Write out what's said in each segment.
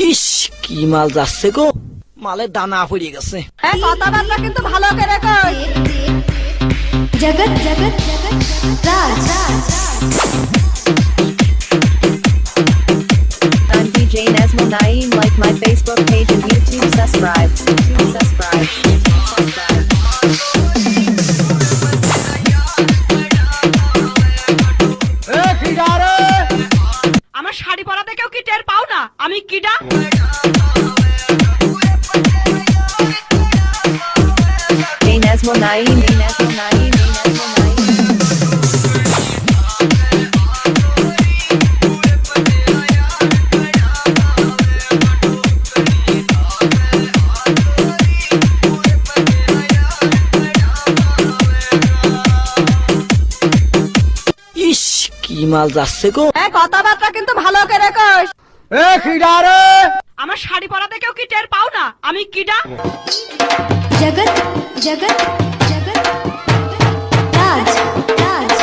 ইস কি মাল যাচ্ছে গো, মালের দানা পড়ে গেছে। কথাবার্তা কিন্তু ভালো করে কই। जगत जगत जगत राज I'm DJ Nazmo Naeem. Like my Facebook page and YouTube subscribe. আমার শাড়ি পরা দেখেও কি টের পাও না আমি কিডা? Nazmo Naeem. Nazmo Naeem. Nazmo Naeem. ইস কি মাল যাচ্ছে গো। কথাবার্তা কিন্তু ভালো করে কই। আমার শাড়ি পরা দেখেও কি টের পাও না আমি কিডা? जगत जगत जगत राज राज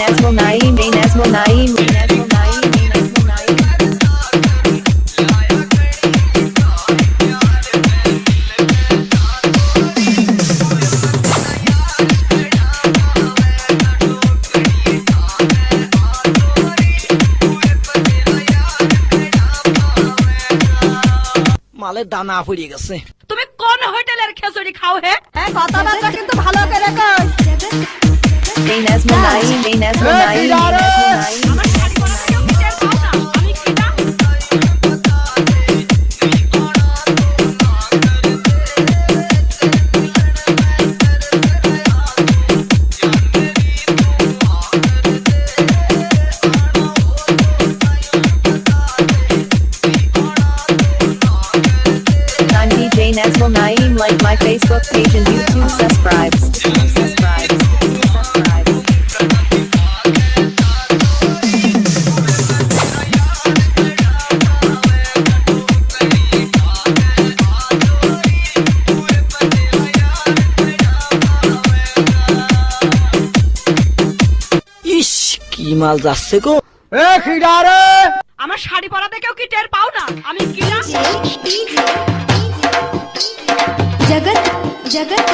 Nazmo Naeem. Nazmo Naeem. Nazmo Naeem. Nazmo Naeem. মালের দানা পড়ে গেছে। তুমি কোন হোটেলের খিচুড়ি খাও হে? কথাবার্তা কিন্তু ভালো করে কই। Nazmo Naeem. Nazmo Naeem. Nazmo Naeem. আমার শাড়ি পরা দেখেও কি টের পাও না আমি কিডা? I'm DJ Nazmo Naeem. Like my Facebook page and YouTube subscribe. ইস কি মাল যাচ্ছে গো। আমার শাড়ি পরা দেখেও কি টের পাও না আমি কিডা? जगत जगत